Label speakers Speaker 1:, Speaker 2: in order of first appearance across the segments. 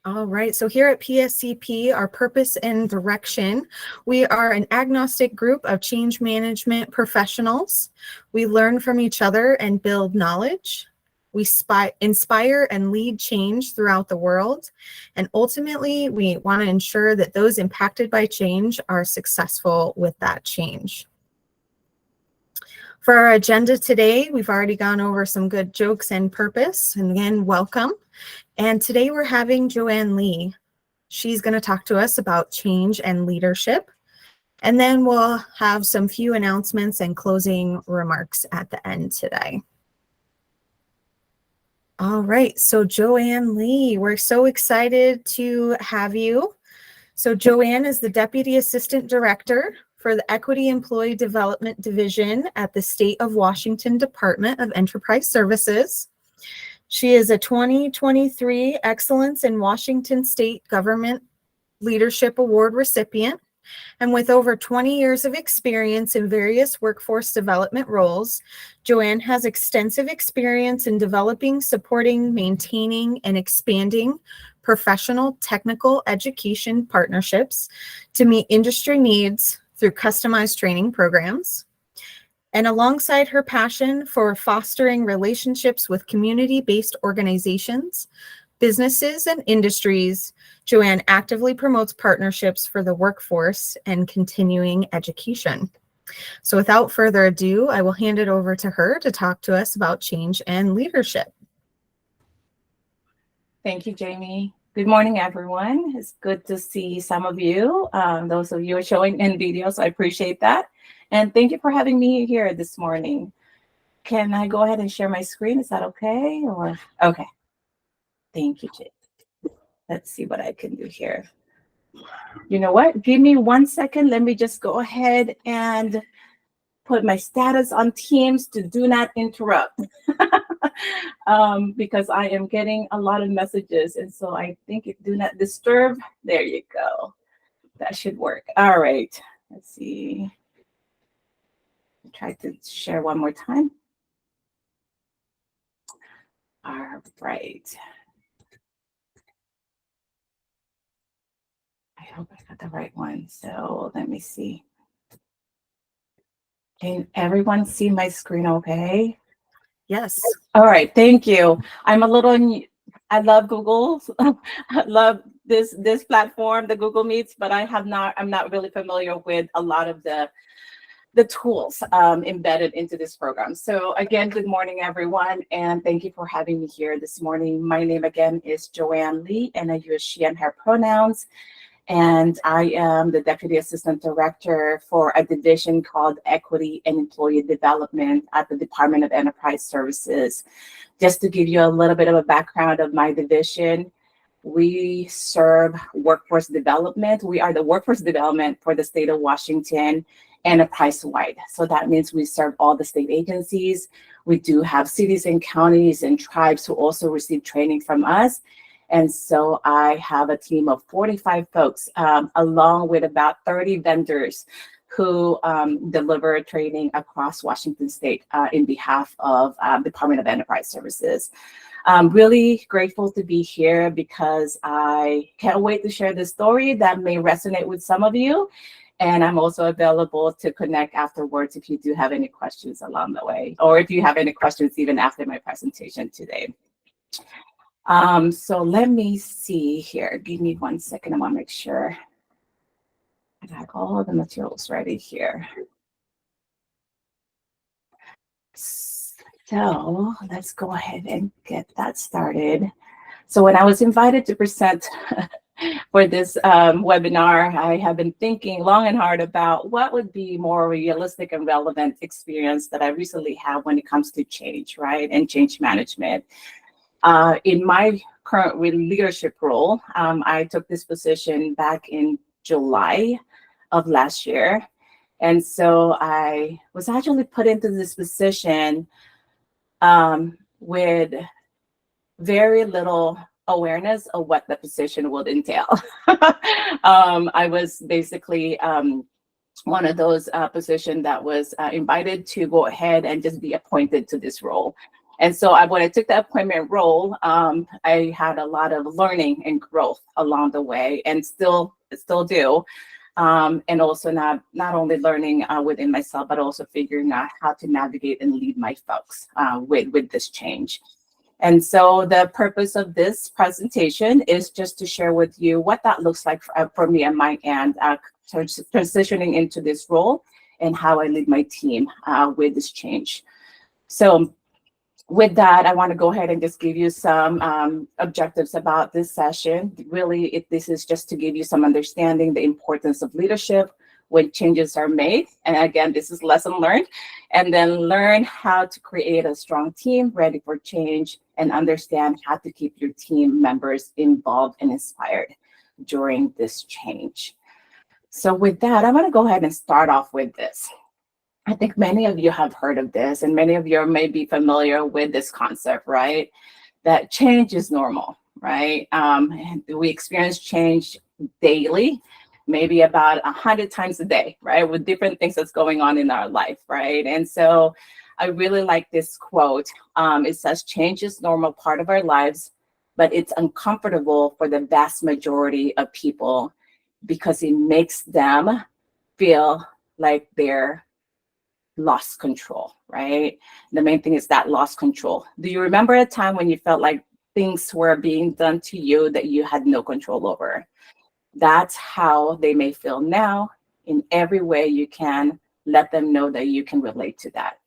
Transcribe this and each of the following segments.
Speaker 1: All right, so here at PSCP, our purpose and direction, we are an agnostic group of change management professionals. We learn from each other and build knowledge. We inspire and lead change throughout the world. And ultimately, we want to ensure that those impacted by change are successful with that change. For our agenda today, we've already gone over some good jokes and purpose. And again, welcome. And today we're having Joanne Lee. She's going to talk to us about change and leadership. And then we'll have some few announcements and closing remarks at the end today. All right, so Joanne Lee, we're so excited to have you. So Joanne is the Deputy Assistant Director for the Equity Employee Development Division at the State of Washington Department of Enterprise Services. She is a 2023 Excellence in Washington State Government Leadership Award recipient. And with over 20 years of experience in various workforce development roles, Joanne has extensive experience in developing, supporting, maintaining, and expanding professional technical education partnerships to meet industry needs through customized training programs. And alongside her passion for fostering relationships with community-based organizations, businesses, and industries, Joanne actively promotes partnerships for the workforce and continuing education. So without further ado, I will hand it over to her to talk to us about change and leadership.
Speaker 2: Thank you, Jamie. Good morning, everyone. It's good to see some of you. Those of you are showing in video, so I appreciate that. And thank you for having me here this morning. Can I go ahead and share my screen? Is that okay? Or okay. Thank you, Jay. Let's see what I can do here. You know what? Give me 1 second. Let me just go ahead and put my status on Teams to do not interrupt. Because I am getting a lot of messages. And so I think if do not disturb, there you go. That should work. All right. Let's see. Try to share one more time. All right. I hope I got the right one. So let me see. Can everyone see my screen okay?
Speaker 1: Yes.
Speaker 2: All right. Thank you. I'm a little new. I love Google. I love this platform, the Google Meets, but I'm not really familiar with a lot of the tools embedded into this program. So again, good morning, everyone, and thank you for having me here this morning. My name again is Joanne Lee, and I use she and her pronouns. And I am the Deputy Assistant Director for a division called Equity and Employee Development at the Department of Enterprise Services. Just to give you a little bit of a background of my division, we serve workforce development. We are the workforce development for the state of Washington enterprise-wide. So that means we serve all the state agencies. We do have cities and counties and tribes who also receive training from us. And so I have a team of 45 folks, along with about 30 vendors who deliver training across Washington State in behalf of Department of Enterprise Services. I'm really grateful to be here because I can't wait to share the story that may resonate with some of you. And I'm also available to connect afterwards if you do have any questions along the way, or if you have any questions even after my presentation today. So let me see here. Give me 1 second. I want to make sure I got all of the materials ready here. So let's go ahead and get that started. So when I was invited to present for this webinar, I have been thinking long and hard about what would be more realistic and relevant experience that I recently have when it comes to change, right, and change management. In my current leadership role, I took this position back in July of last year. And so I was actually put into this position with very little awareness of what the position would entail. I was basically one of those positions that was invited to go ahead and just be appointed to this role. And so when I took the appointment role, I had a lot of learning and growth along the way, and still do. And also not only learning within myself, but also figuring out how to navigate and lead my folks with this change. And so the purpose of this presentation is just to share with you what that looks like for me and my end, transitioning into this role and how I lead my team with this change. So with that, I want to go ahead and just give you some objectives about this session. Really, this is just to give you some understanding the importance of leadership when changes are made. And again, this is lesson learned. And then learn how to create a strong team ready for change, and understand how to keep your team members involved and inspired during this change. So with that, I'm going to go ahead and start off with this. I think many of you have heard of this, and many of you may be familiar with this concept, right? That change is normal, right? We experience change daily, maybe about 100 times a day, right? With different things that's going on in our life, right? And so I really like this quote. It says, change is normal part of our lives, but it's uncomfortable for the vast majority of people because it makes them feel like they're lost control, right? The main thing is that lost control. Do you remember a time when you felt like things were being done to you that you had no control over? That's how they may feel now. In every way you can, let them know that you can relate to that.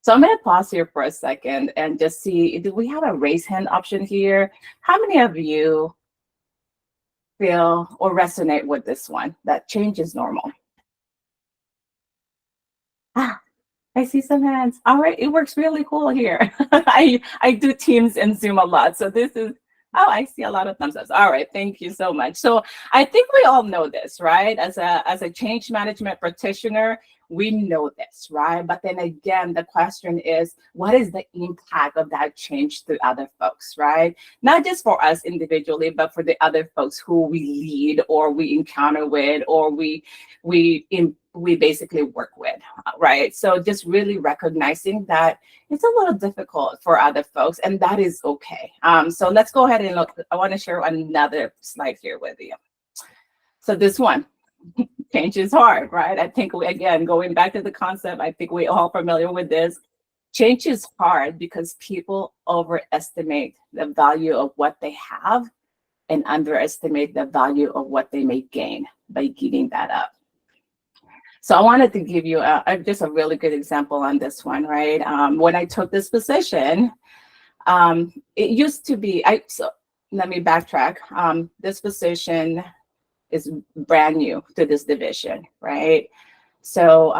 Speaker 2: So I'm going to pause here for a second and just see, do we have a raise hand option here? How many of you feel or resonate with this one, that change is normal? I see some hands. All right, it works really cool here. I do Teams and Zoom a lot, so this is, oh, I see a lot of thumbs up. All right, thank you so much. So I think we all know this, right? As a change management practitioner, we know this, right? But then again, the question is, what is the impact of that change to other folks, right? Not just for us individually, but for the other folks who we lead or we encounter with, or we basically work with, right? So just really recognizing that it's a little difficult for other folks, and that is okay. So let's go ahead and look. I want to share another slide here with you. So this one, change is hard, right? I think again, going back to the concept, I think we all familiar with this. Change is hard because people overestimate the value of what they have and underestimate the value of what they may gain by giving that up. So I wanted to give you just a really good example on this one, right? When I took this position, it used to be, so let me backtrack. This position is brand new to this division, right? So,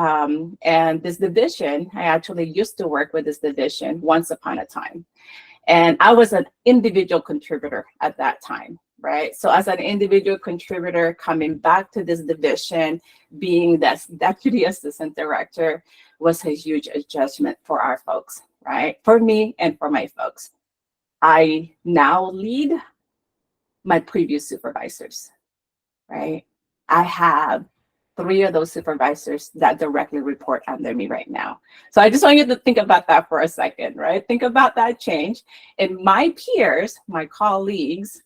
Speaker 2: and this division, I actually used to work with this division once upon a time. And I was an individual contributor at that time, right? So as an individual contributor coming back to this division, being the deputy assistant director was a huge adjustment for our folks, right? For me and for my folks. I now lead my previous supervisors, right? I have 3 of those supervisors that directly report under me right now. So I just want you to think about that for a second, right? Think about that change. And my peers, my colleagues,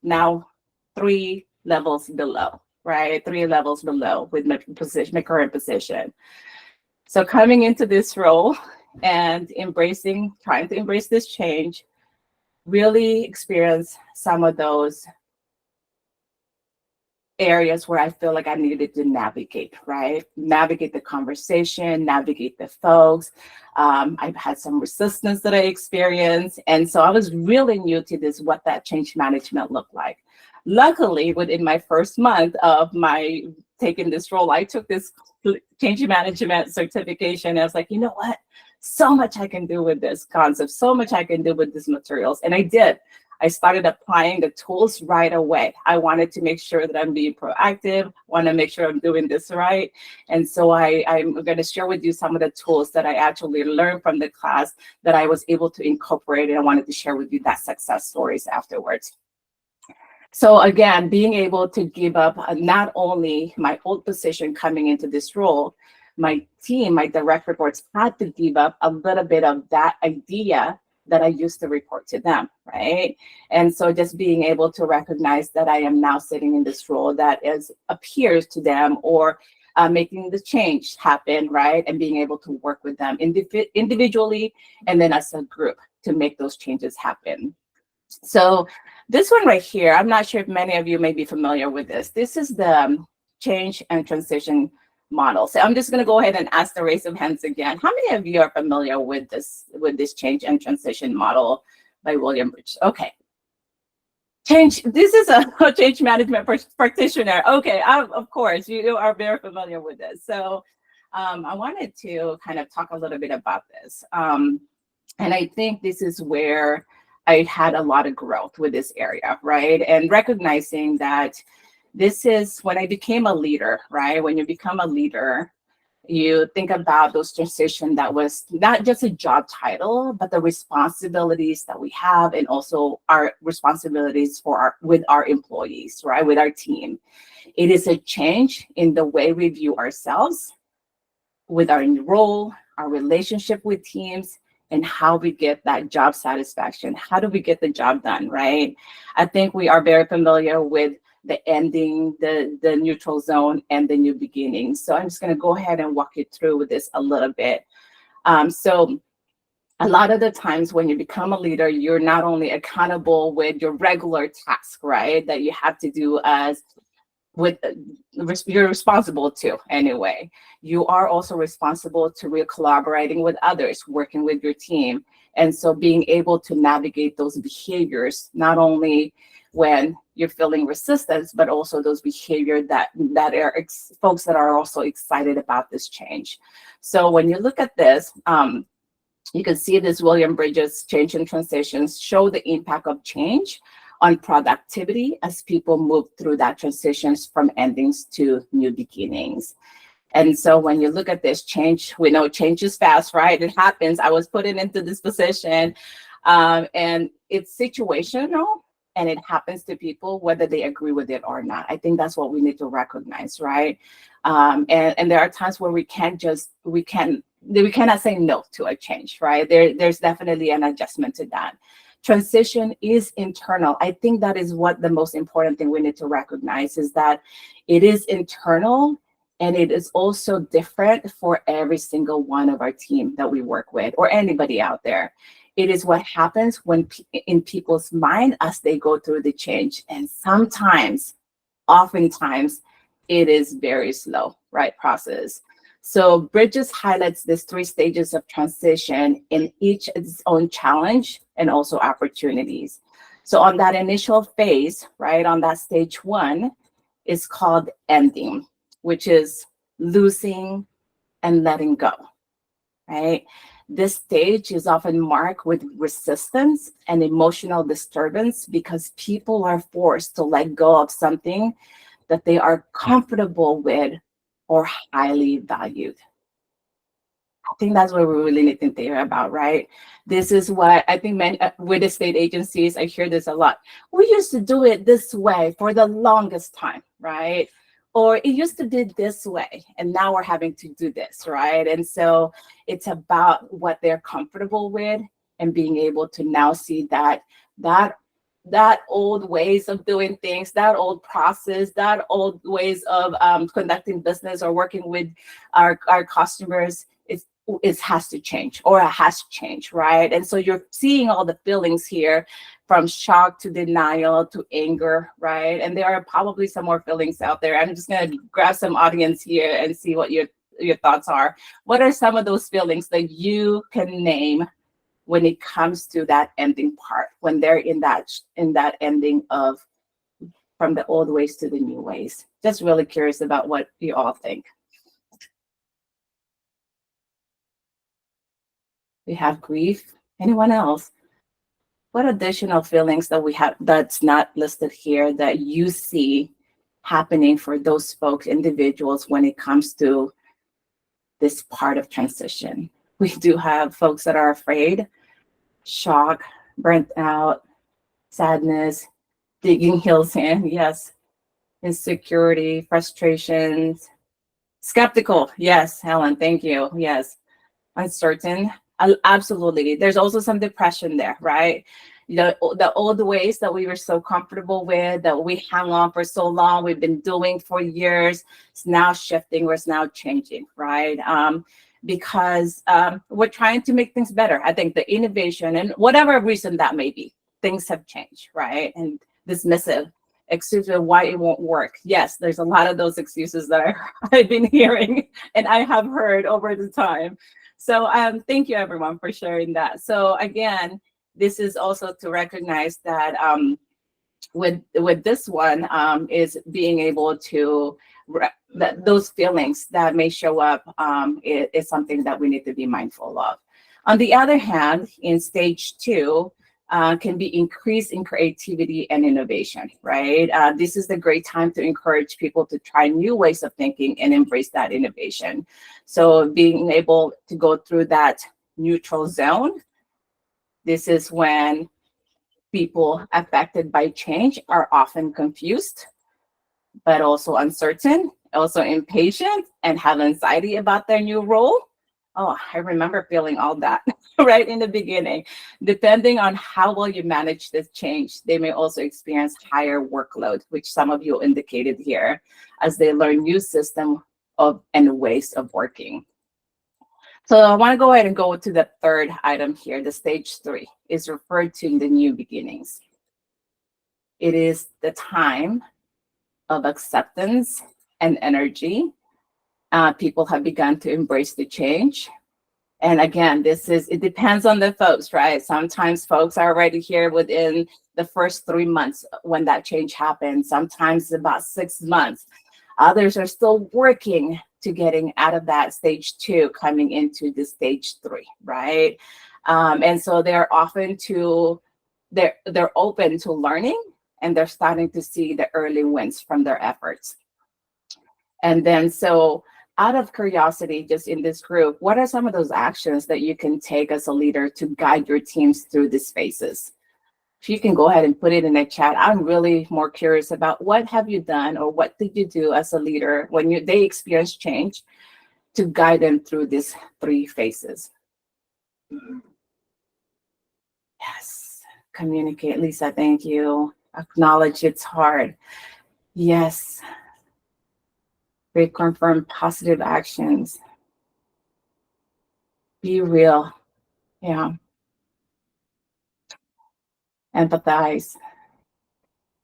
Speaker 2: now 3 levels below, right? 3 levels below with my position, my current position. So coming into this role and trying to embrace this change, really experience some of those areas where I feel like I needed to navigate, right? Navigate the conversation, navigate the folks. I've had some resistance that I experienced. And so I was really new to this, what that change management looked like. Luckily, within my first month of my taking this role, I took this change management certification. I was like, you know what? So much I can do with this concept, so much I can do with these materials. And I did. I started applying the tools right away. I wanted to make sure that I'm being proactive, want to make sure I'm doing this right. And so I'm going to share with you some of the tools that I actually learned from the class that I was able to incorporate, and I wanted to share with you that success stories afterwards. So again, being able to give up not only my old position coming into this role, my team, my direct reports had to give up a little bit of that idea that I used to report to them, right? And so just being able to recognize that I am now sitting in this role that appears to them, or making the change happen, right? And being able to work with them individually and then as a group to make those changes happen. So this one right here, I'm not sure if many of you may be familiar with this. This is the change and transition model. So I'm just going to go ahead and ask the raise of hands again. How many of you are familiar with this change and transition model by William Bridges? Okay. This is a change management practitioner. Okay, of course, you are very familiar with this. So I wanted to kind of talk a little bit about this. And I think this is where I had a lot of growth with this area, right? And recognizing that this is when I became a leader, right? When you become a leader, you think about those transitions that was not just a job title, but the responsibilities that we have, and also our responsibilities with our employees, right? With our team. It is a change in the way we view ourselves, with our role, our relationship with teams, and how we get that job satisfaction. How do we get the job done, right? I think we are very familiar with the ending, the neutral zone, and the new beginning. So I'm just going to go ahead and walk you through with this a little bit. So a lot of the times when you become a leader, you're not only accountable with your regular task, right, that you have to do you're responsible to anyway. You are also responsible to collaborating with others, working with your team. And so being able to navigate those behaviors, not only when you're feeling resistance, but also those behavior that are folks that are also excited about this change. So when you look at this, you can see this William Bridges change and transitions show the impact of change on productivity as people move through that transitions from endings to new beginnings. And so when you look at this change, we know change is fast, right? It happens. I was put into this position, and it's situational, and it happens to people whether they agree with it or not. I think that's what we need to recognize, right? And there are times where we cannot say no to a change, right? There's definitely an adjustment to that. Transition is internal. I think that is what the most important thing we need to recognize, is that it is internal, and it is also different for every single one of our team that we work with, or anybody out there. It is what happens when in people's mind as they go through the change. And oftentimes, it is very slow, right, process. So Bridges highlights these 3 stages of transition, in each its own challenge and also opportunities. So on that initial phase, right, on that stage 1 is called ending, which is losing and letting go, right? This stage is often marked with resistance and emotional disturbance because people are forced to let go of something that they are comfortable with or highly valued. I think that's what we really need to think about, right? This is what I think with the state agencies, I hear this a lot. We used to do it this way for the longest time, right? Or it used to be this way, and now we're having to do this, right? And so it's about what they're comfortable with, and being able to now see that old ways of doing things, that old process, that old ways of conducting business or working with our customers, it has to change, or it has changed, right? And so you're seeing all the feelings here, from shock to denial to anger, right? And there are probably some more feelings out there. I'm just going to grab some audience here and see what your thoughts are. What are some of those feelings that you can name when it comes to that ending part, when they're in that ending of from the old ways to the new ways? Just really curious about what you all think. We have grief. Anyone else? What additional feelings that we have that's not listed here that you see happening for those folks, individuals, when it comes to this part of transition? We do have folks that are afraid, shock, burnt out, sadness, digging heels in, yes, insecurity, frustrations, Skeptical. Yes, Helen, thank you. Yes. Uncertain. Absolutely. There's also some depression there, right? The old ways that we were so comfortable with, that we hung on for so long, we've been doing for years, it's now shifting, or it's now changing, right? Because we're trying to make things better. I think the innovation, and whatever reason that may be, things have changed, right? And dismissive excuse of why it won't work. Yes, there's a lot of those excuses that I've been hearing and I have heard over the time. So thank you everyone for sharing that. So again, this is also to recognize that with this one is being able to that those feelings that may show up is something that we need to be mindful of. On the other hand, in stage 2, can be increase in creativity and innovation, right? This is the great time to encourage people to try new ways of thinking and embrace that innovation. So being able to go through that neutral zone, this is when people affected by change are often confused, but also uncertain, also impatient, and have anxiety about their new role. Oh, I remember feeling all that right in the beginning. Depending on how well you manage this change, they may also experience higher workload, which some of you indicated here, as they learn new system of and ways of working. So I want to go ahead and go to the third item here. The stage 3 is referred to in the new beginnings. It is the time of acceptance and energy. People have begun to embrace the change. And again, it depends on the folks, right? Sometimes folks are already here within the first 3 months when that change happens. Sometimes about 6 months. Others are still working to getting out of that stage 2, coming into the stage 3, right? And so they're open to learning, and they're starting to see the early wins from their efforts. And then so out of curiosity, just in this group, what are some of those actions that you can take as a leader to guide your teams through these phases? If you can go ahead and put it in the chat, I'm really more curious about what have you done, or what did you do as a leader when they experience change to guide them through these 3 phases. Yes, communicate. Lisa, thank you. Acknowledge it's hard. Yes. Reconfirm positive actions. Be real. Yeah. Empathize.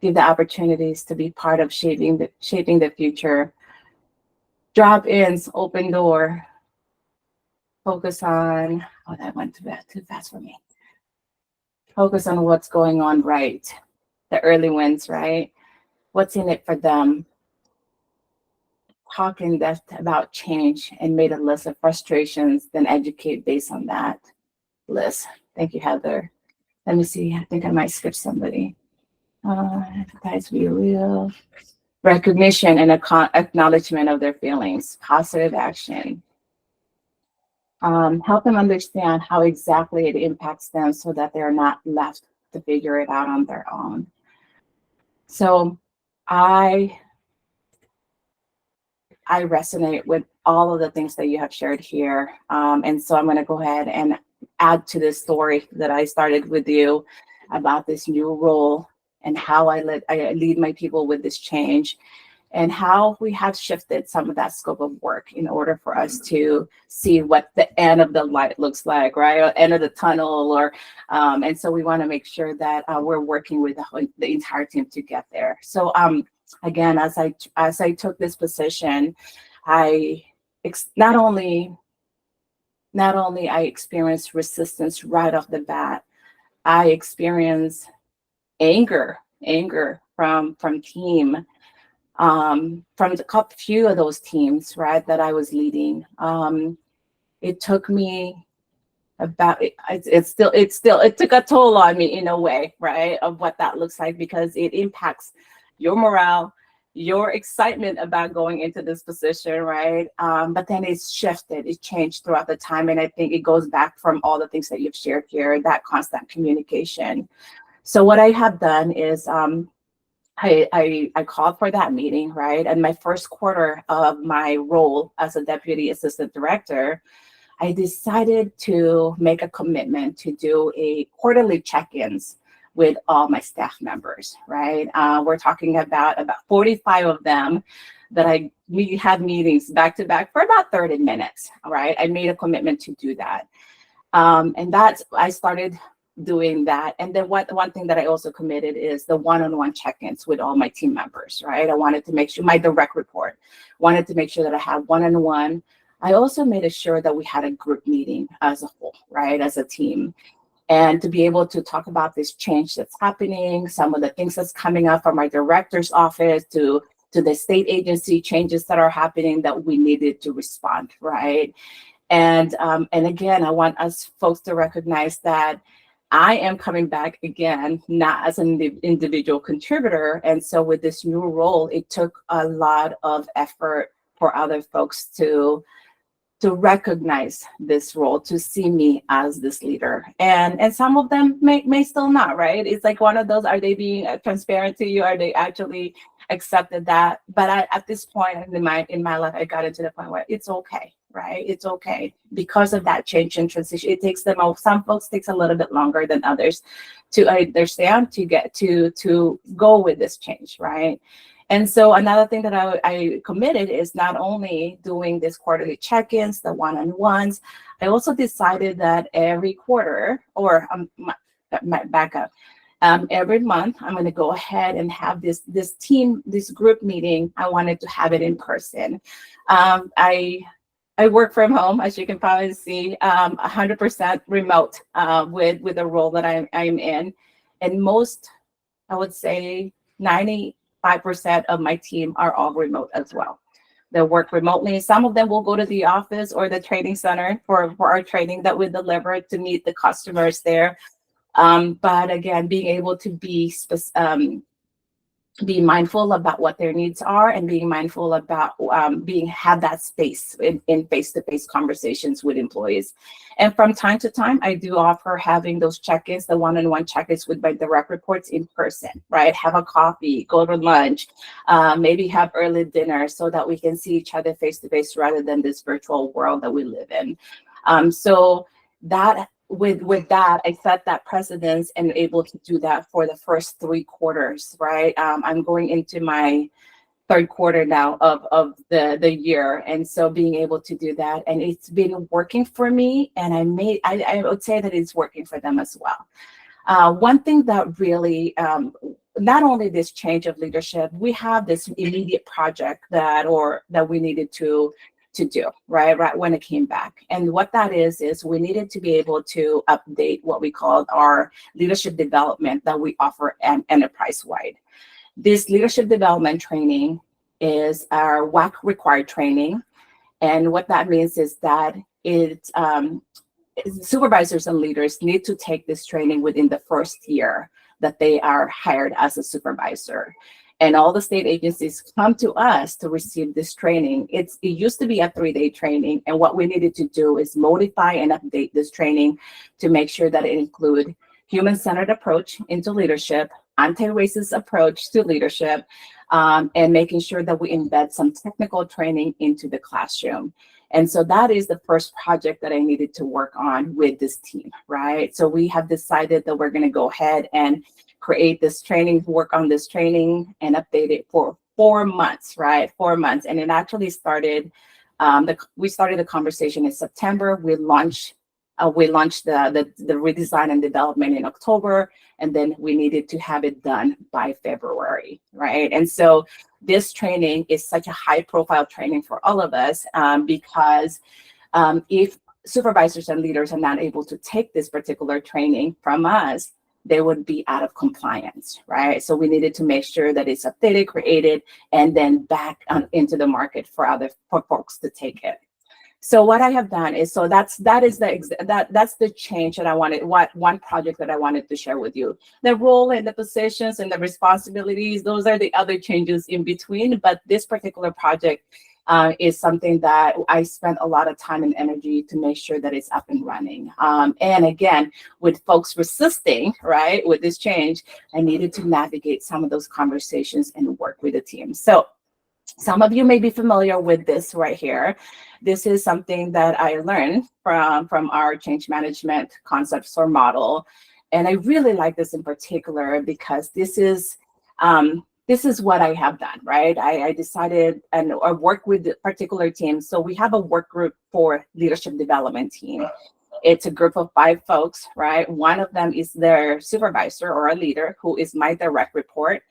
Speaker 2: Give the opportunities to be part of shaping the future. Drop-ins, open door. Focus on, oh, that went too fast for me. Focus on what's going on right. The early wins, right? What's in it for them? Talk in depth about change and made a list of frustrations, then educate based on that list. Thank you, Heather. Let me see. I think I might skip somebody. Empathize, be real. Recognition and acknowledgement of their feelings. Positive action. Help them understand how exactly it impacts them so that they're not left to figure it out on their own. So I resonate with all of the things that you have shared here. And so I'm going to go ahead and add to this story that I started with you about this new role and how I lead my people with this change, and how we have shifted some of that scope of work in order for us to see what the end of the light looks like, right? Or end of the tunnel, or and so we want to make sure that we're working with the entire team to get there. So again, as I took this position, I not only I experienced resistance right off the bat, I experienced anger from team, from the few of those teams, right, that I was leading. It took me about it took a toll on me in a way, right, of what that looks like, because it impacts your morale, your excitement about going into this position, right? But then it's shifted, it changed throughout the time, and I think it goes back from all the things that you've shared here, that constant communication. So what I have done is I called for that meeting, right? And my first quarter of my role as a deputy assistant director, I decided to make a commitment to do a quarterly check-ins with all my staff members, right? We're talking about 45 of them that we had meetings back to back for about 30 minutes, right? I made a commitment to do that. And I started doing that. And then one thing that I also committed is the one-on-one check-ins with all my team members, right? I wanted to make sure my direct report, wanted to make sure that I had one-on-one. I also made sure that we had a group meeting as a whole, right? As a team. And to be able to talk about this change that's happening, some of the things that's coming up from our director's office to the state agency changes that are happening that we needed to respond, right? And again, I want us folks to recognize that I am coming back again, not as an individual contributor. And so with this new role, it took a lot of effort for other folks to recognize this role, to see me as this leader. And some of them may still not, right? It's like one of those, are they being transparent to you? Are they actually accepted that? But at this point in my life, I got into the point where it's okay, right? It's okay. Because of that change and transition, it takes some folks takes a little bit longer than others to understand, to get to go with this change, right? And so another thing that I committed is not only doing this quarterly check-ins, the one-on-ones, I also decided that every quarter, or my backup, every month, I'm going to go ahead and have this group meeting. I wanted to have it in person. I work from home, as you can probably see, 100% remote with the role that I'm in. And most, I would say 95% of my team are all remote as well. They work remotely. Some of them will go to the office or the training center for our training that we deliver to meet the customers there. But again, being able to be mindful about what their needs are and being mindful about have that space in face-to-face conversations with employees. And from time to time, I do offer having those check-ins, the one-on-one check-ins with my direct reports in person, right? Have a coffee, go to lunch, maybe have early dinner so that we can see each other face-to-face rather than this virtual world that we live in. So that with that, I set that precedence and able to do that for the first 3 quarters, right? I'm going into my 3rd quarter now of the year. And so being able to do that, and it's been working for me, and I would say that it's working for them as well. One thing that really, not only this change of leadership, we have this immediate project that we needed to do, right when it came back. And what that is we needed to be able to update what we called our leadership development that we offer enterprise-wide. This leadership development training is our WAC required training. And what that means is that supervisors and leaders need to take this training within the first year that they are hired as a supervisor. And all the state agencies come to us to receive this training. It used to be a 3-day training. And what we needed to do is modify and update this training to make sure that it include human-centered approach into leadership, anti-racist approach to leadership, and making sure that we embed some technical training into the classroom. And so that is the first project that I needed to work on with this team, right? So we have decided that we're going to go ahead and create this training, work on this training, and update it for 4 months, right? 4 months. And it actually started, we started the conversation in September. We launched the redesign and development in October, and then we needed to have it done by February, right? And so this training is such a high profile training for all of us because if supervisors and leaders are not able to take this particular training from us, they would be out of compliance, right? So we needed to make sure that it's updated, created, and then back into the market for folks to take it. So what I have done is, so that's the change that I wanted, one project that I wanted to share with you. The role and the positions and the responsibilities, those are the other changes in between, but this particular project is something that I spent a lot of time and energy to make sure that it's up and running. And again, with folks resisting, right, with this change, I needed to navigate some of those conversations and work with the team. So some of you may be familiar with this right here. This is something that I learned from our change management concepts or model. And I really like this in particular because this is what I have done, right? I decided and I work with particular teams. So we have a work group for leadership development team. It's a group of 5 folks, right? One of them is their supervisor or a leader who is my direct report.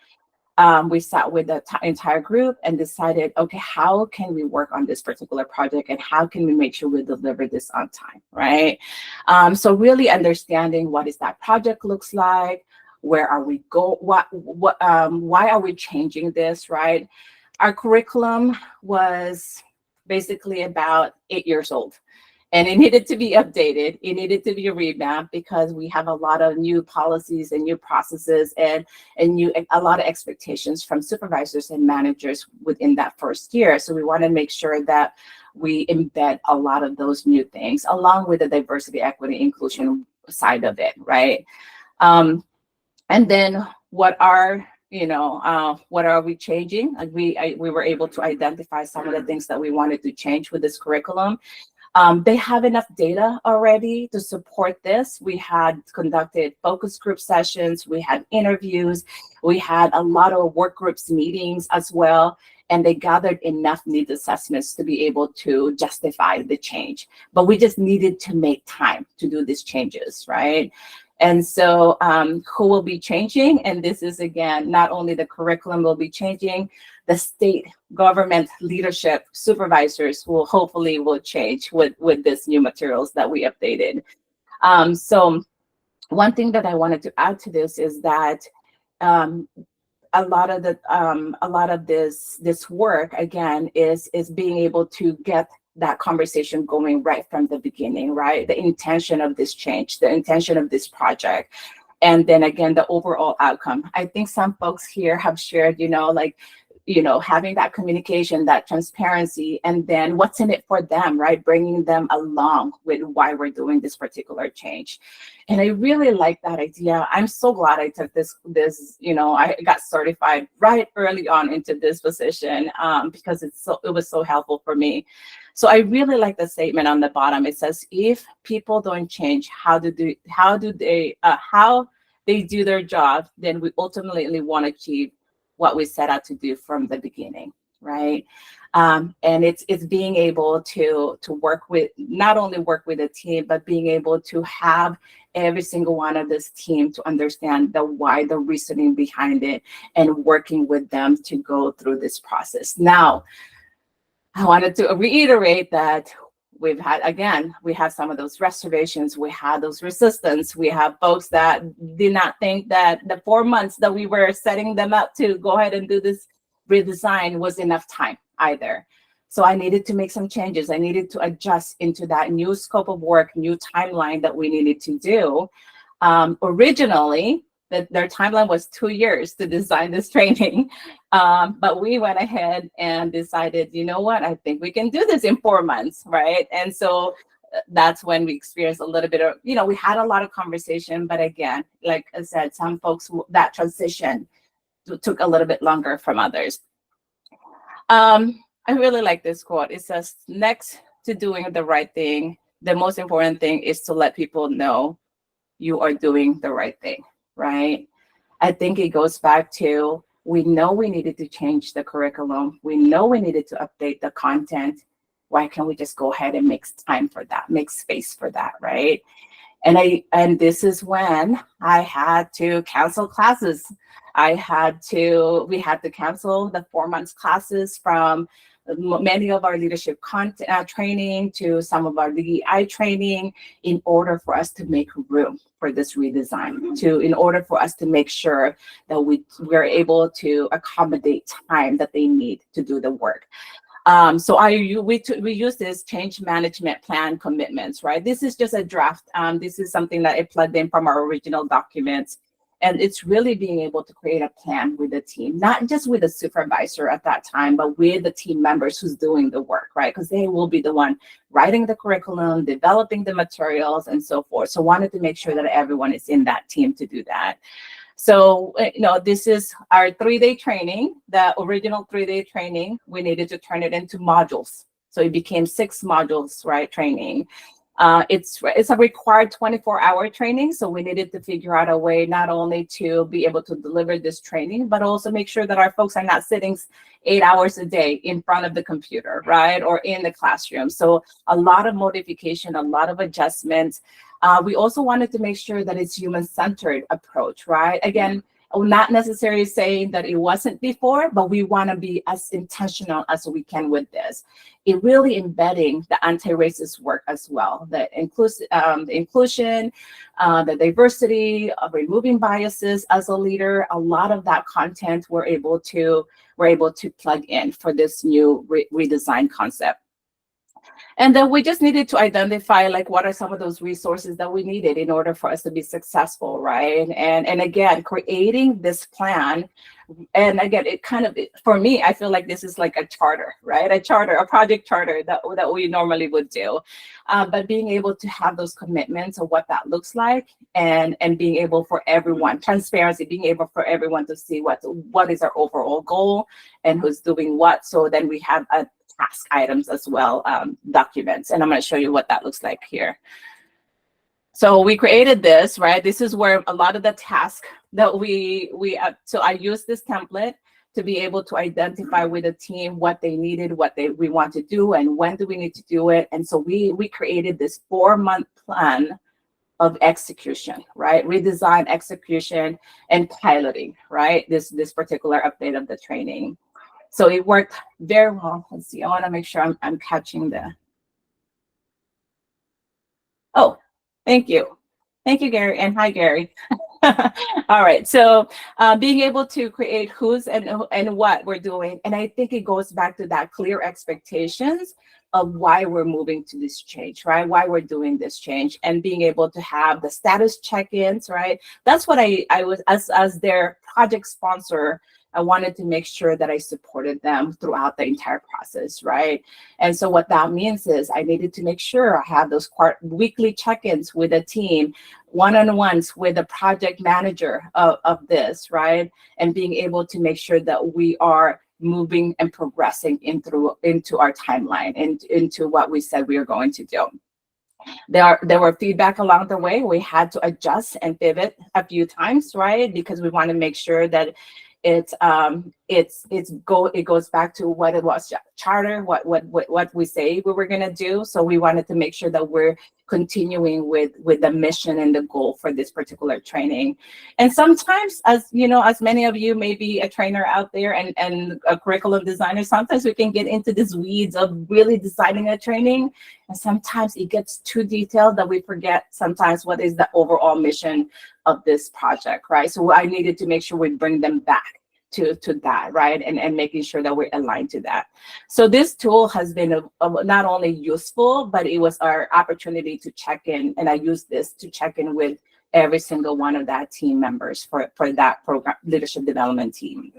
Speaker 2: We sat with the entire group and decided, okay, how can we work on this particular project and how can we make sure we deliver this on time, right? So really understanding what is that project looks like, where are we why are we changing this, right? Our curriculum was basically about 8 years old. And it needed to be updated. It needed to be revamped because we have a lot of new policies and new processes and a lot of expectations from supervisors and managers within that first year. So we want to make sure that we embed a lot of those new things along with the diversity, equity, inclusion side of it, right? And then what are we changing? Like we were able to identify some of the things that we wanted to change with this curriculum. They have enough data already to support this. We had conducted focus group sessions, we had interviews, we had a lot of work groups meetings as well, and they gathered enough needs assessments to be able to justify the change. But we just needed to make time to do these changes, right? And so who will be changing? And this is, again, not only the curriculum will be changing, the state government leadership supervisors will hopefully change with this new materials that we updated. So one thing that I wanted to add to this is that a lot of this work, again, is being able to get that conversation going right from the beginning, right? The intention of this change, the intention of this project. And then again, the overall outcome. I think some folks here have shared, having that communication, that transparency, and then what's in it for them, right? Bringing them along with why we're doing this particular change. And I really like that idea. I'm so glad I took this, I got certified right early on into this position because it was so helpful for me. So I really like the statement on the bottom. It says, if people don't change how they do their job, then we ultimately won't achieve what we set out to do from the beginning, right? And it's being able to work with, not only work with a team, but being able to have every single one of this team to understand the why, the reasoning behind it, and working with them to go through this process. Now, I wanted to reiterate that we have some of those reservations, we had those resistance, we have folks that did not think that the 4 months that we were setting them up to go ahead and do this redesign was enough time either. So I needed to make some changes. I needed to adjust into that new scope of work, new timeline that we needed to do. Originally, their timeline was 2 years to design this training. But we went ahead and decided, you know what, I think we can do this in 4 months, right? And so that's when we experienced a little bit of, we had a lot of conversation, but again, like I said, some folks, that transition took a little bit longer from others. I really like this quote. It says, next to doing the right thing, the most important thing is to let people know you are doing the right thing, right? I think it goes back to, we know we needed to change the curriculum. We know we needed to update the content. Why can't we just go ahead and make time for that, make space for that, right? And this is when I had to cancel classes. We had to cancel the 4 months classes from many of our leadership content training to some of our DEI training in order for us to make room for this redesign, in order for us to make sure that we're able to accommodate time that they need to do the work. So we use this change management plan commitments, right? This is just a draft. This is something that I plugged in from our original documents. And it's really being able to create a plan with the team, not just with the supervisor at that time, but with the team members who's doing the work, right? Because they will be the one writing the curriculum, developing the materials, and so forth. So wanted to make sure that everyone is in that team to do that. So, this is our 3-day training, the original 3-day training. We needed to turn it into modules. So it became 6 modules, right, training. It's a required 24-hour training. So we needed to figure out a way not only to be able to deliver this training, but also make sure that our folks are not sitting 8 hours a day in front of the computer, right, or in the classroom. So a lot of modification, a lot of adjustments. We also wanted to make sure that it's human-centered approach, right? Again, not necessarily saying that it wasn't before, but we want to be as intentional as we can with this. It really embedding the anti-racist work as well, the inclusion, the diversity, of removing biases as a leader. A lot of that content we're able to plug in for this new redesign concept. And then we just needed to identify like what are some of those resources that we needed in order for us to be successful, right? And again, creating this plan. And again, it kind of, for me, I feel like this is like a charter, right? A project charter that we normally would do. But being able to have those commitments of what that looks like, and being able for everyone, transparency, being able for everyone to see what is our overall goal and who's doing what. So then we have a task items as well, documents. And I'm going to show you what that looks like here. So we created this, right? This is where a lot of the tasks that so I used this template to be able to identify with the team what they needed, we want to do, and when do we need to do it. And so we created this 4-month plan of execution, right? Redesign, execution, and piloting, right? This particular update of the training. So it worked very well. Let's see, I want to make sure I'm catching the. Oh, thank you. Thank you, Gary, and hi, Gary. All right, so being able to create who's and what we're doing. And I think it goes back to that clear expectations of why we're moving to this change, right? Why we're doing this change, and being able to have the status check-ins, right? That's what I was, as their project sponsor, I wanted to make sure that I supported them throughout the entire process, right? And so what that means is I needed to make sure I have those weekly check-ins with the team, one-on-ones with the project manager of this, right? And being able to make sure that we are moving and progressing into our timeline and into what we said we were going to do. There were feedback along the way. We had to adjust and pivot a few times, right? Because we want to make sure that it goes back to what it was charter, what we say we were going to do. So we wanted to make sure that we're continuing with the mission and the goal for this particular training. And sometimes, as you know, as many of you may be a trainer out there and a curriculum designer, sometimes we can get into these weeds of really designing a training. And sometimes it gets too detailed that we forget sometimes what is the overall mission of this project, right? So I needed to make sure we bring them back to that, right? And making sure that we're aligned to that. So this tool has been not only useful, but it was our opportunity to check in. And I used this to check in with every single one of that team members for that program leadership development team.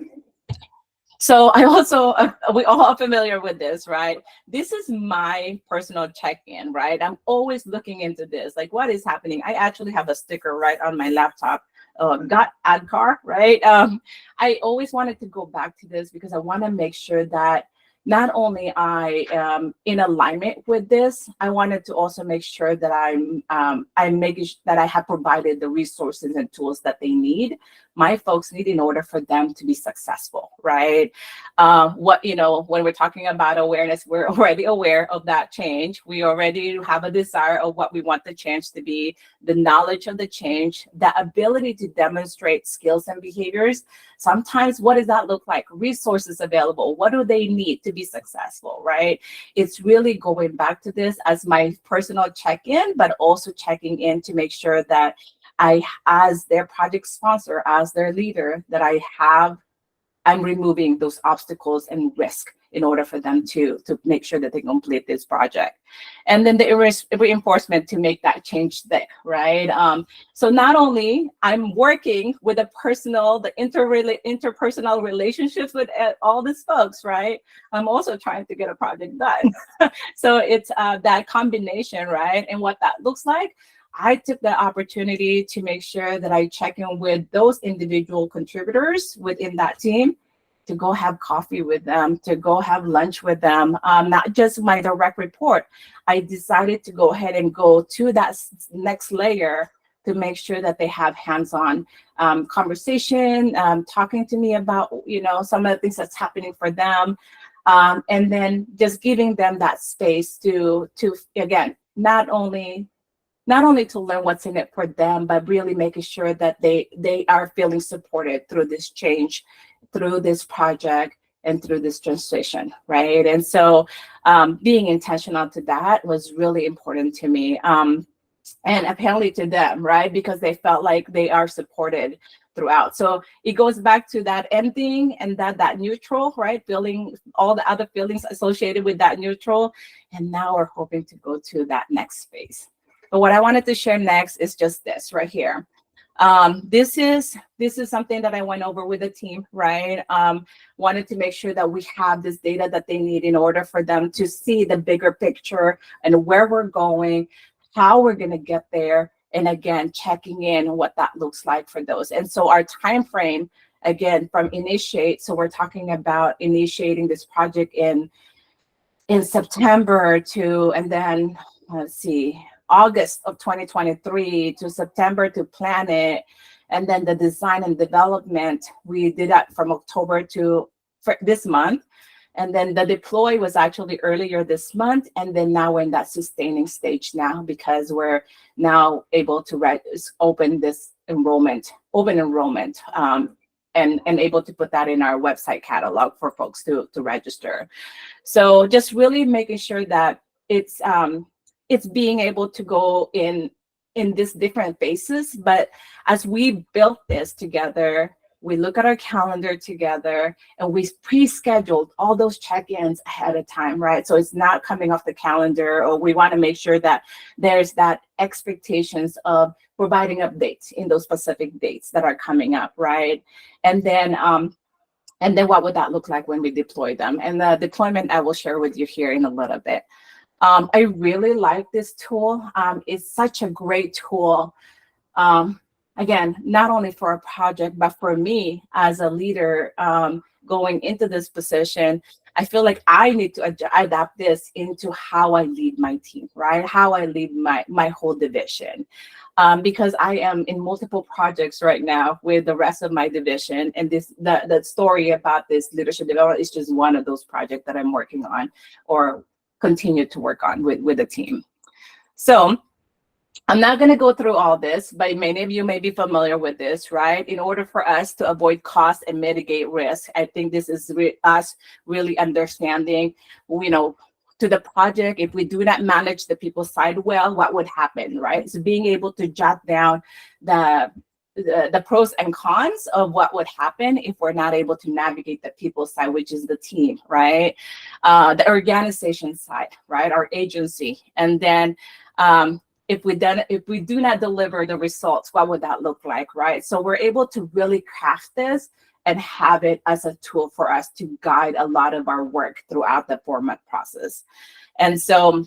Speaker 2: So I also, we all are familiar with this, right? This is my personal check-in, right? I'm always looking into this, like what is happening? I actually have a sticker right on my laptop, got ADCAR, right? I always wanted to go back to this because I want to make sure that not only I am in alignment with this, I wanted to also make sure that I'm making sure that I have provided the resources and tools that they need, my folks need, in order for them to be successful, right? When we're talking about awareness, we're already aware of that change. We already have a desire of what we want the change to be, the knowledge of the change, the ability to demonstrate skills and behaviors. Sometimes, what does that look like? Resources available. What do they need to be successful, right? It's really going back to this as my personal check-in, but also checking in to make sure that I, as their project sponsor, as their leader, that I'm removing those obstacles and risk in order for them to make sure that they complete this project. And then the reinforcement to make that change stick, right? So not only I'm working with the interpersonal relationships with all these folks, right? I'm also trying to get a project done. So it's that combination, right? And what that looks like, I took the opportunity to make sure that I check in with those individual contributors within that team, to go have coffee with them, to go have lunch with them, not just my direct report. I decided to go ahead and go to that next layer to make sure that they have hands-on conversation, talking to me about, some of the things that's happening for them. And then just giving them that space to again, not only to learn what's in it for them, but really making sure that they are feeling supported through this change, through this project, and through this transition, right? And so being intentional to that was really important to me. And apparently to them, right? Because they felt like they are supported throughout. So it goes back to that ending and that neutral, right? Feeling all the other feelings associated with that neutral. And now we're hoping to go to that next phase. But what I wanted to share next is just this right here. This is something that I went over with the team, right? Wanted to make sure that we have this data that they need in order for them to see the bigger picture and where we're going, how we're going to get there, and again, checking in what that looks like for those. And so our time frame, again, from initiate, so we're talking about initiating this project in September and then let's see, August of 2023 to September to plan it, and then the design and development, we did that from October for this month. And then the deploy was actually earlier this month. And then now we're in that sustaining stage now, because we're now able to open enrollment, and able to put that in our website catalog for folks to register. So just really making sure that it's being able to go in these different phases. But as we built this together, we look at our calendar together, and we pre-scheduled all those check-ins ahead of time, right? So it's not coming off the calendar, or we want to make sure that there's that expectations of providing updates in those specific dates that are coming up, right? And then what would that look like when we deploy them? And the deployment I will share with you here in a little bit. I really like this tool. It's such a great tool. Again, not only for a project, but for me as a leader going into this position, I feel like I need to adapt this into how I lead my team, right? How I lead my whole division. Because I am in multiple projects right now with the rest of my division. And the story about this leadership development is just one of those projects that I'm working on or continue to work on with the team. So I'm not going to go through all this, but many of you may be familiar with this, right? In order for us to avoid cost and mitigate risk, I think this is us really understanding, to the project, if we do not manage the people side well, what would happen, right? So being able to jot down the pros and cons of what would happen if we're not able to navigate the people side, which is the team, right? The organization side, right? Our agency. And then if we do not deliver the results, what would that look like, right? So we're able to really craft this and have it as a tool for us to guide a lot of our work throughout the 4-month process. And so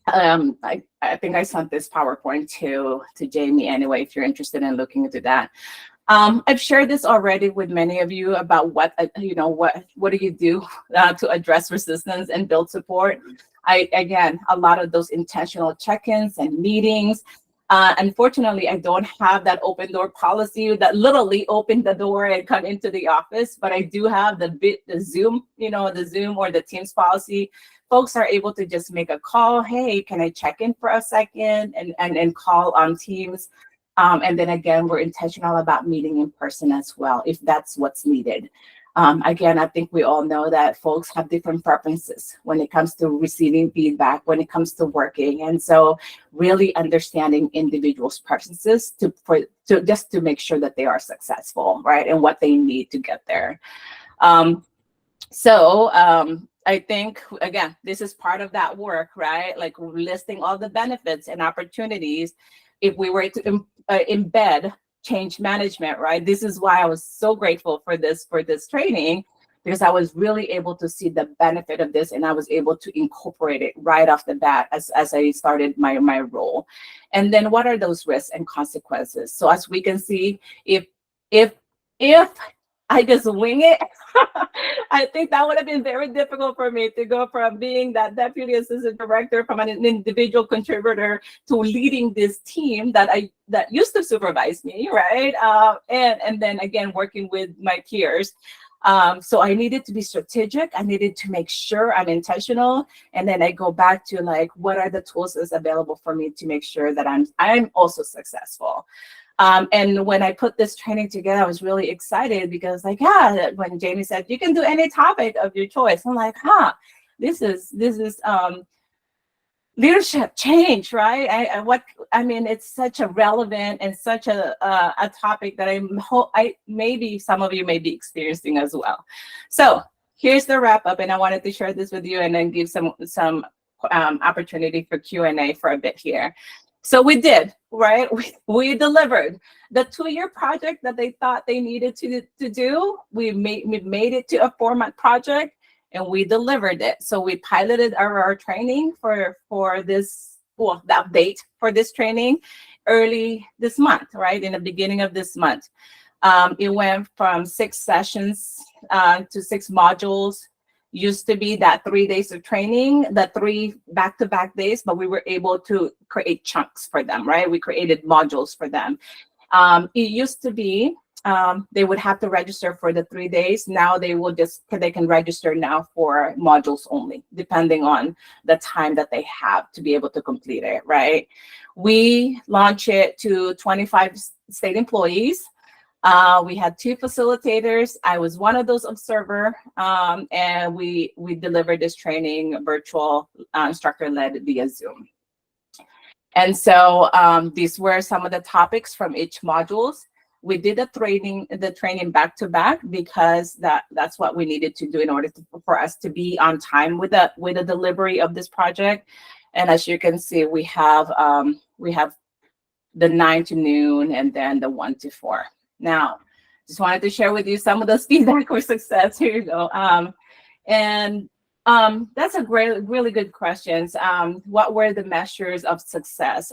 Speaker 2: I think I sent this PowerPoint to Jamie anyway, if you're interested in looking into that. I've shared this already with many of you about what do you do to address resistance and build support. Again, a lot of those intentional check-ins and meetings. Unfortunately, I don't have that open door policy that literally open the door and come into the office, but I do have the Zoom, the Zoom or the Teams policy. Folks are able to just make a call. Hey, can I check in for a second and call on Teams? And then again, we're intentional about meeting in person as well, if that's what's needed. Again, I think we all know that folks have different preferences when it comes to receiving feedback, when it comes to working. And so really understanding individuals' preferences to make sure that they are successful, right? And what they need to get there. So I think, again, this is part of that work, right? Like listing all the benefits and opportunities. If we were to embed change management, right? This is why I was so grateful for this training, because I was really able to see the benefit of this, and I was able to incorporate it right off the bat as I started my role. And then what are those risks and consequences? So as we can see, if if I just wing it, I think that would have been very difficult for me to go from being that deputy assistant director, from an individual contributor, to leading this team that used to supervise me, right? And then again working with my peers. So I needed to be strategic. I needed to make sure I'm intentional, and then I go back to like, what are the tools that's available for me to make sure that I'm also successful. And when I put this training together, I was really excited because, like, yeah, when Jamie said you can do any topic of your choice, I'm like, this is leadership change, right? I mean, it's such a relevant and such a topic that I maybe some of you may be experiencing as well. So here's the wrap up, and I wanted to share this with you and then give some opportunity for Q&A for a bit here. So we did, right? We delivered the 2-year project that they thought they needed to do. We made it to a 4-month project, and we delivered it. So we piloted our training for this, well, the update for this training early this month, right? In the beginning of this month. It went from 6 sessions to 6 modules. Used to be that 3 days of training, the 3 back-to-back days, but we were able to create chunks for them, right? We created modules for them. It used to be they would have to register for the 3 days. Now they can register now for modules only, depending on the time that they have to be able to complete it, right? We launch it to 25 state employees. We had 2 facilitators. I was one of those observer, and we delivered this training virtual, instructor-led via Zoom. And so these were some of the topics from each modules. We did the training back to back because that's what we needed to do in order for us to be on time with the delivery of this project. And as you can see, we have the 9 to noon and then the 1 to 4. Now, just wanted to share with you some of those feedback for success. Here you go. That's a really good questions. What were the measures of success?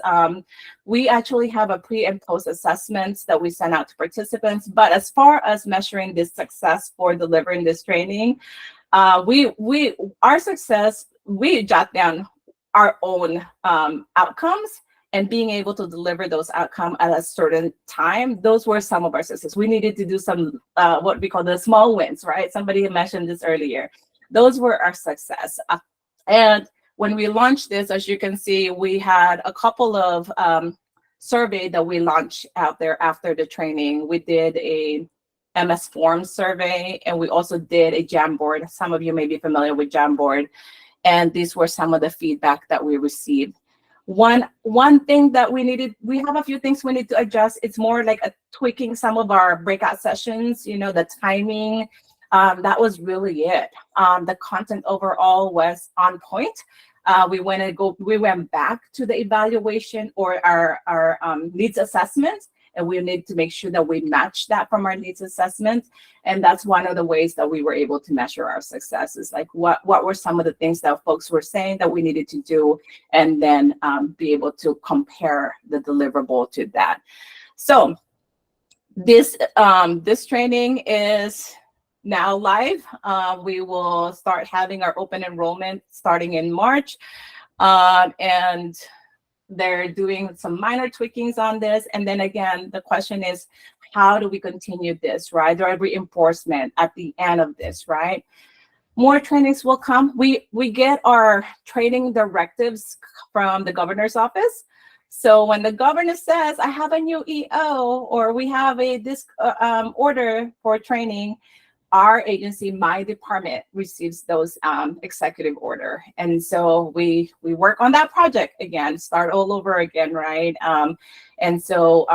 Speaker 2: We actually have a pre and post assessments that we send out to participants. But as far as measuring this success for delivering this training, our success, we jot down our own outcomes. And being able to deliver those outcomes at a certain time, those were some of our success. We needed to do some what we call the small wins, right? Somebody mentioned this earlier. Those were our success. And when we launched this, as you can see, we had a couple of survey that we launched out there after the training. We did a MS Forms survey, and we also did a Jamboard. Some of you may be familiar with Jamboard. And these were some of the feedback that we received. One thing that we have a few things we need to adjust. It's more like tweaking some of our breakout sessions, the timing. That was really it. The content overall was on point. We went back to the evaluation or our needs assessment, and we need to make sure that we match that from our needs assessment. And that's one of the ways that we were able to measure our successes. Like what were some of the things that folks were saying that we needed to do, and then be able to compare the deliverable to that. So this training is now live. We will start having our open enrollment starting in March. And they're doing some minor tweakings on this. And then again, the question is, how do we continue this, right? There are reinforcement at the end of this, right? More trainings will come. We get our training directives from the governor's office. So when the governor says, I have a new EO, or we have this order for training, our agency, my department, receives those executive order. And so we work on that project again, start all over again, right? And so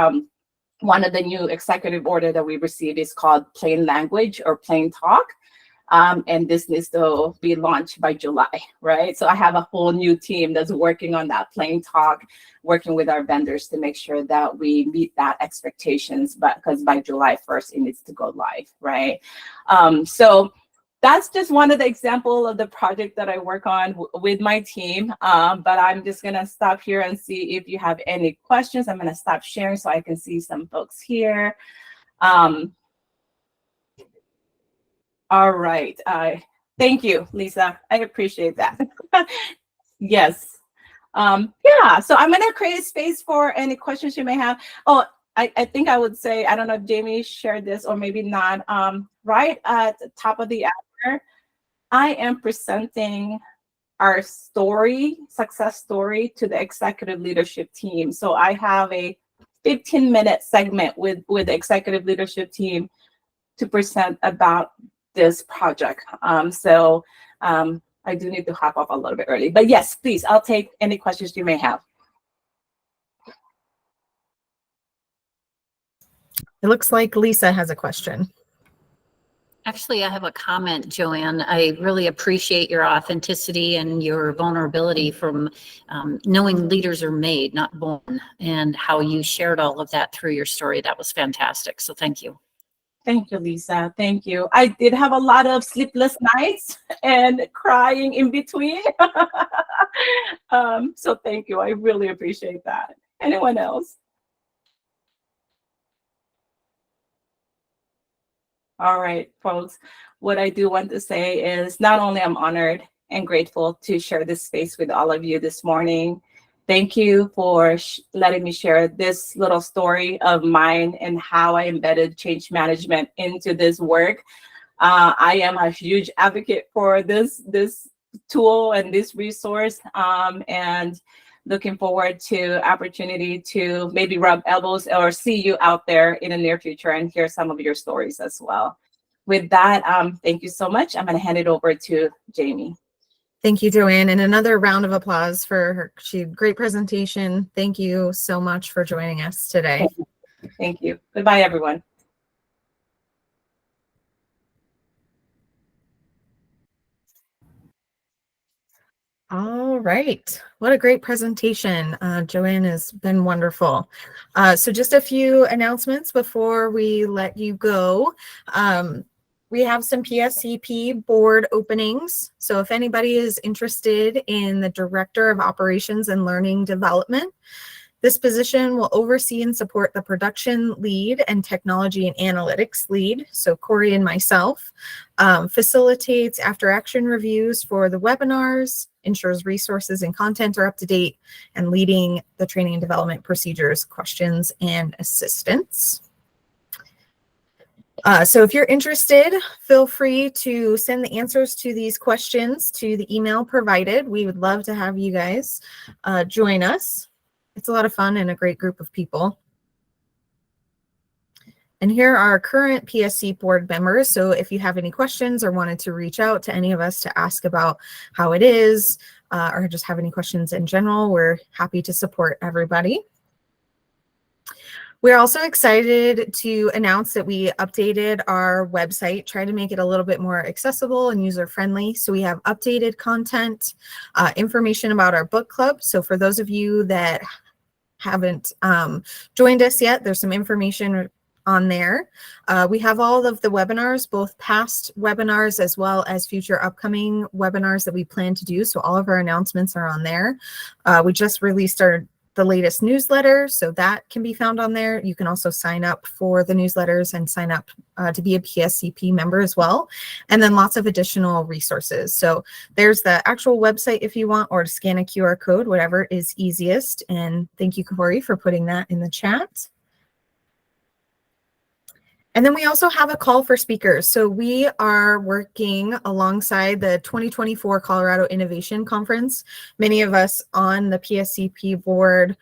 Speaker 2: one of the new executive order that we received is called plain language or plain talk. And this needs to be launched by July, right? So I have a whole new team that's working on that plain talk, working with our vendors to make sure that we meet that expectations, but because by July 1st, it needs to go live, right? So that's just one of the example of the project that I work on with my team. But I'm just gonna stop here and see if you have any questions. I'm gonna stop sharing so I can see some folks here. All right. Thank you, Lisa. I appreciate that. Yes. Yeah, so I'm gonna create a space for any questions you may have. Oh, I think I would say, I don't know if Jamie shared this or maybe not. Right at the top of the hour, I am presenting our success story to the executive leadership team. So I have a 15-minute segment with the executive leadership team to present about this project. I do need to hop off a little bit early, but yes, please, I'll take any questions you may have.
Speaker 1: It looks like Lisa has a question.
Speaker 3: Actually, I have a comment, Joanne. I really appreciate your authenticity and your vulnerability from knowing leaders are made, not born, and how you shared all of that through your story. That was fantastic. So thank you.
Speaker 2: Thank you, Lisa. Thank you. I did have a lot of sleepless nights and crying in between. So thank you. I really appreciate that. Anyone else? All right, folks. What I do want to say is not only I'm honored and grateful to share this space with all of you this morning. Thank you for letting me share this little story of mine and how I embedded change management into this work. I am a huge advocate for this tool and this resource, and looking forward to opportunity to maybe rub elbows or see you out there in the near future and hear some of your stories as well. With that, thank you so much. I'm going to hand it over to Jamie.
Speaker 1: Thank you, Joanne, and another round of applause for her. She had a great presentation. Thank you so much for joining us today.
Speaker 2: Thank you. Goodbye, everyone.
Speaker 1: All right. What a great presentation. Joanne has been wonderful. So just a few announcements before we let you go. We have some PSCP board openings. So if anybody is interested in the Director of Operations and Learning Development, this position will oversee and support the production lead and technology and analytics lead. So Corey and myself, facilitates after action reviews for the webinars, ensures resources and content are up to date, and leading the training and development procedures, questions, and assistance. So if you're interested, feel free to send the answers to these questions to the email provided. We would love to have you guys join us. It's a lot of fun and a great group of people. And here are our current PSC board members. So if you have any questions or wanted to reach out to any of us to ask about how it is, or just have any questions in general, we're happy to support everybody. We're also excited to announce that we updated our website, try to make it a little bit more accessible and user-friendly. So we have updated content, information about our book club. So for those of you that haven't joined us yet, there's some information on there. We have all of the webinars, both past webinars as well as future upcoming webinars that we plan to do. So all of our announcements are on there. We just released the latest newsletter, so that can be found on there. You can also sign up for the newsletters and sign up to be a PSCP member as well. And then lots of additional resources. So there's the actual website if you want, or to scan a QR code, whatever is easiest. And thank you, Corey, for putting that in the chat. And then we also have a call for speakers. So we are working alongside the 2024 Colorado Innovation Conference. Many of us on the PSCP board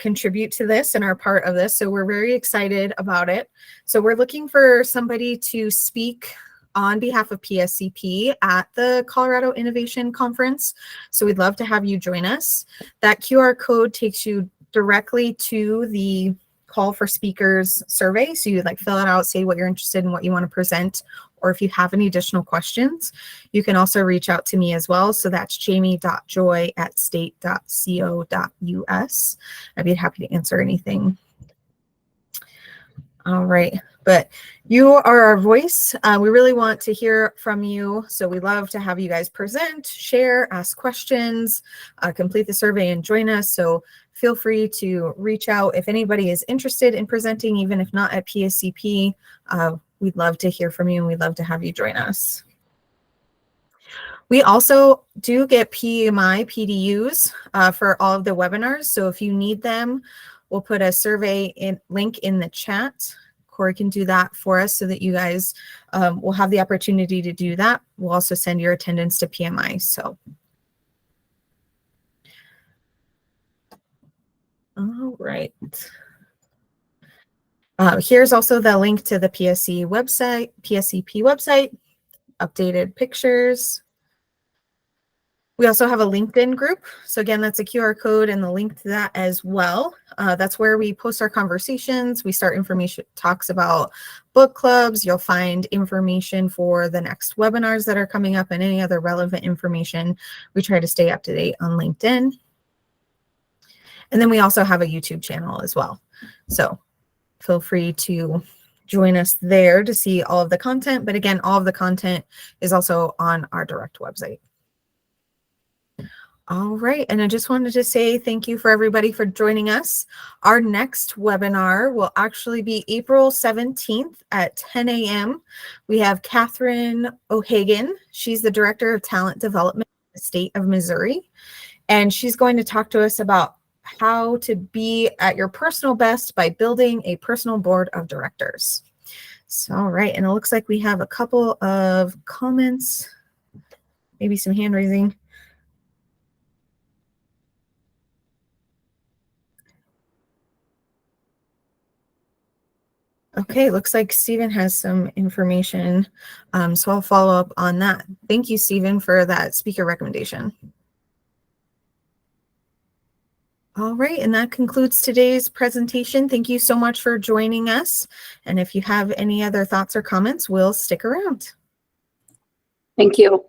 Speaker 1: contribute to this and are part of this. So we're very excited about it. So we're looking for somebody to speak on behalf of PSCP at the Colorado Innovation Conference. So we'd love to have you join us. That QR code takes you directly to the call for speakers survey. So you like fill it out, say what you're interested in, what you want to present, or if you have any additional questions, you can also reach out to me as well. So that's jamie.joy@state.co.us. I'd be happy to answer anything. All right, but you are our voice. We really want to hear from you. So we love to have you guys present, share, ask questions, complete the survey and join us. So feel free to reach out if anybody is interested in presenting, even if not at PSCP. We'd love to hear from you and we'd love to have you join us. We also do get PMI PDUs for all of the webinars. So if you need them, we'll put a survey link in the chat. Corey can do that for us so that you guys will have the opportunity to do that. We'll also send your attendance to PMI. So, all right. Here's also the link to the PSCP website, updated pictures. We also have a LinkedIn group. So again, that's a QR code and the link to that as well. That's where we post our conversations. We start information talks about book clubs. You'll find information for the next webinars that are coming up and any other relevant information. We try to stay up to date on LinkedIn. And then we also have a YouTube channel as well. So feel free to join us there to see all of the content. But again, all of the content is also on our direct website. All right, and I just wanted to say thank you for everybody for joining us. Our next webinar will actually be April 17th at 10 a.m. We have Catherine O'Hagan. She's the Director of Talent Development in the state of Missouri, and she's going to talk to us about how to be at your personal best by building a personal board of directors. So, all right, and it looks like we have a couple of comments, maybe some hand raising. Okay, looks like Stephen has some information, so I'll follow up on that. Thank you, Stephen, for that speaker recommendation. All right, and that concludes today's presentation. Thank you so much for joining us. And if you have any other thoughts or comments, we'll stick around.
Speaker 4: Thank you.